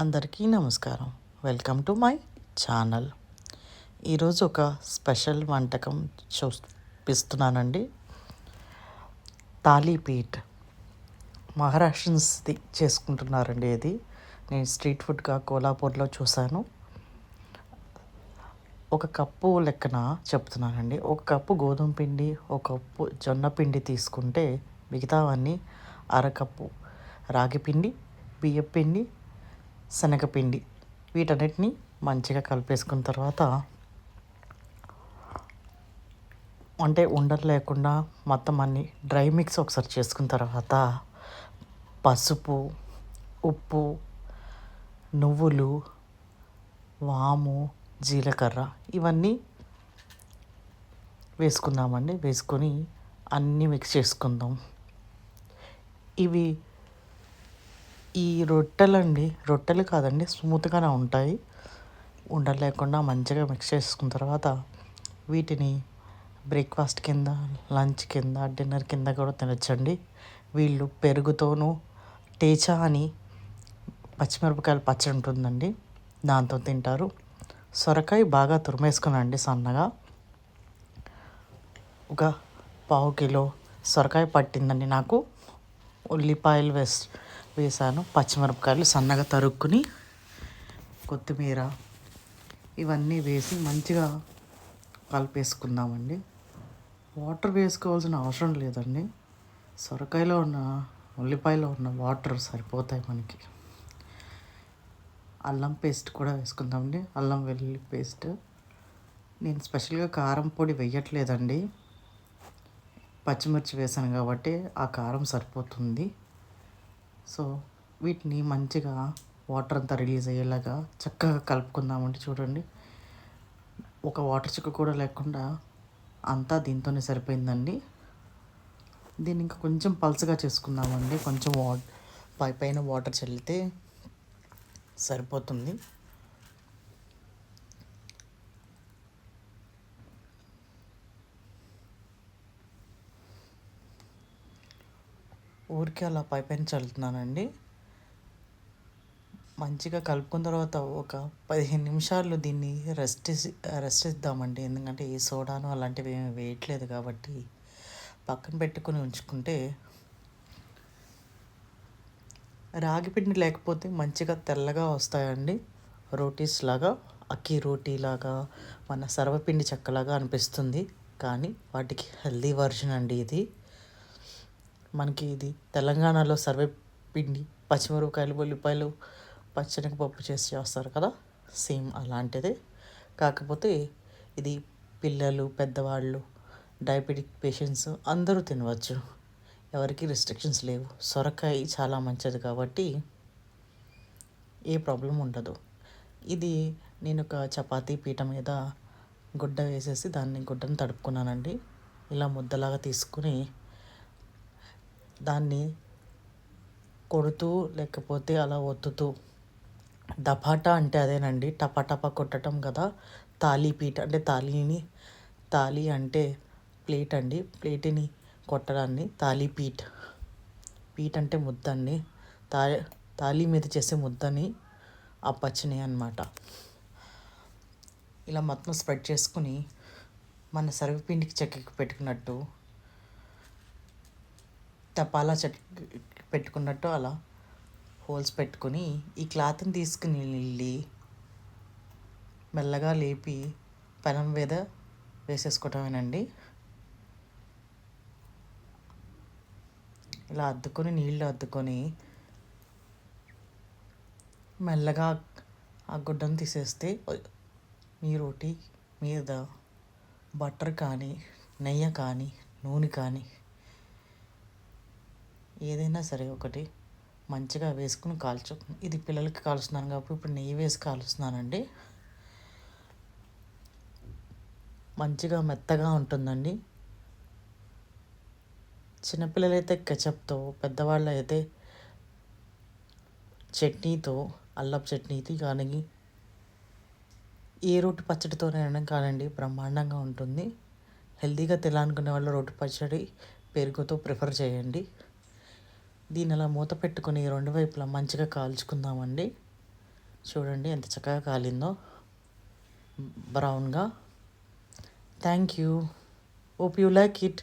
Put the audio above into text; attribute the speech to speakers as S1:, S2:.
S1: అందరికీ నమస్కారం. Welcome to my channel. ఈరోజు ఒక స్పెషల్ వంటకం చూపిస్తున్నానండి. తాలీపీట్ మహారాష్ట్రన్స్ది చేసుకుంటున్నారండి. ఇది నేను స్ట్రీట్ ఫుడ్గా కోల్హాపూర్లో చూశాను. ఒక కప్పు లెక్కన చెప్తున్నానండి. ఒక కప్పు గోధుమ పిండి, ఒక కప్పు జొన్న పిండి తీసుకుంటే మిగతావన్నీ అరకప్పు రాగి పిండి, బియ్యం పిండి, శనగపిండి వీటన్నిటిని మంచిగా కలిపేసుకున్న తర్వాత అంటే ఉండలు లేకుండా మొత్తం అన్ని డ్రై మిక్స్ ఒకసారి చేసుకున్న తర్వాత పసుపు, ఉప్పు, నువ్వులు, వాము, జీలకర్ర ఇవన్నీ వేసుకుందామండి. వేసుకొని అన్నీ మిక్స్ చేసుకుందాం. ఇవి ఈ రొట్టెలు కాదండి, స్మూత్గానే ఉంటాయి. ఉండలు లేకుండా మంచిగా మిక్స్ చేసుకున్న తర్వాత వీటిని బ్రేక్ఫాస్ట్ కింద, లంచ్ కింద, డిన్నర్ కింద కూడా తినచ్చండి. వీళ్ళు పెరుగుతోనూ టేచా అని పచ్చిమిరపకాయల పచ్చడి ఉంటుందండి, దాంతో తింటారు. సొరకాయ బాగా తురిమేసుకునండి సన్నగా. ఒక పావు కిలో సొరకాయ పట్టిందండి నాకు. ఉల్లిపాయలు వేసాను, పచ్చిమిరపకాయలు సన్నగా తరుక్కుని, కొత్తిమీర ఇవన్నీ వేసి మంచిగా కలిపేసుకుందామండి. వాటర్ వేసుకోవాల్సిన అవసరం లేదండి. సొరకాయలో ఉన్న, ఉల్లిపాయలో ఉన్న వాటర్ సరిపోతాయి మనకి. అల్లం పేస్ట్ కూడా వేసుకుందామండి. అల్లం వెల్లుల్లి పేస్ట్. నేను స్పెషల్గా కారం పొడి వేయట్లేదండి, పచ్చిమిర్చి వేసాను కాబట్టి ఆ కారం సరిపోతుంది. సో వీటిని మంచిగా వాటర్ అంతా రిలీజ్ అయ్యేలాగా చక్కగా కలుపుకుందామండి. చూడండి, ఒక వాటర్ చుక్క కూడా లేకుండా అంతా దీంతోనే సరిపోయిందండి. దీన్ని ఇంకా కొంచెం పల్చగా చేసుకుందామండి. కొంచెం పైన వాటర్ చల్లితే సరిపోతుంది. ఊరికే అలా పైన చల్లుతున్నానండి. మంచిగా కలుపుకున్న తర్వాత ఒక 15 నిమిషాలు దీన్ని రెస్ట్ ఇద్దామండి. ఎందుకంటే ఈ సోడాను అలాంటివి ఏమి వేయట్లేదు కాబట్టి పక్కన పెట్టుకుని ఉంచుకుంటే, రాగి పిండి లేకపోతే మంచిగా తెల్లగా వస్తాయండి. రోటీస్ లాగా, అక్కీ రోటీ లాగా, మన సర్వపిండి చెక్కలాగా అనిపిస్తుంది. కానీ వాటికి హెల్దీ వర్షన్ అండి ఇది. మనకి ఇది తెలంగాణలో సర్వపిండి, పచ్చిమిరపకాయలు, ఉల్లిపాయలు, పచ్చెనగపప్పు చేస్తారు కదా, సేమ్ అలాంటిదే. కాకపోతే ఇది పిల్లలు, పెద్దవాళ్ళు, డయాబెటిక్ పేషెంట్స్ అందరూ తినవచ్చు. ఎవరికి రిస్ట్రిక్షన్స్ లేవు. సొరకాయ చాలా మంచిది కాబట్టి ఏ ప్రాబ్లం ఉండదు. ఇది నేను ఒక చపాతీ పీట మీద గుడ్డ వేసేసి గుడ్డను తడుపుకున్నానండి. ఇలా ముద్దలాగా తీసుకుని దాన్ని కొడుతూ లేకపోతే అలా ఒత్తుతూ, దపాటా అంటే అదేనండి, టపా కొట్టడం కదా. తాలీపీట అంటే తాళి అంటే ప్లేట్ అండి, ప్లేట్ని కొట్టడాన్ని తాలీపీట్. పీట్ అంటే ముద్ద అండి. తాళి మీద చేసే ముద్దని ఆ పచ్చని అన్నమాట. ఇలా మొత్తం స్ప్రెడ్ చేసుకుని మన సర్వపిండికి చెక్కకి పెట్టుకున్నట్టు, తపాలా పెట్టుకున్నట్టు అలా హోల్స్ పెట్టుకొని ఈ క్లాత్ని తీసుకుని వెళ్ళి మెల్లగా లేపి పెనం మీద వేసేసుకోవటమేనండి. ఇలా నీళ్ళు అద్దుకొని మెల్లగా ఆ గుడ్డను తీసేస్తే మీ రోటీ మీద బటర్ కానీ, నెయ్యి కానీ, నూనె కానీ ఏదైనా సరే ఒకటి మంచిగా వేసుకుని కాల్చు. ఇది పిల్లలకి కాలుస్తున్నాను కాబట్టి ఇప్పుడు నెయ్యి వేసి కాలుస్తున్నానండి. మంచిగా మెత్తగా ఉంటుందండి. చిన్నపిల్లలైతే కెచప్తో, పెద్దవాళ్ళు అయితే చట్నీతో, అల్లపు చట్నీతో కానీ, ఏ రోటి పచ్చడితోనైనా కానండి బ్రహ్మాండంగా ఉంటుంది. హెల్తీగా తినాలనుకునే వాళ్ళు రోటి పచ్చడి పెరుగుతో ప్రిఫర్ చేయండి. దీన్ని అలా మూత పెట్టుకొని రెండు వైపులా మంచిగా కాల్చుకుందామండి. చూడండి ఎంత చక్కగా కాలిందో, బ్రౌన్గా. Thank you. Hope you like it.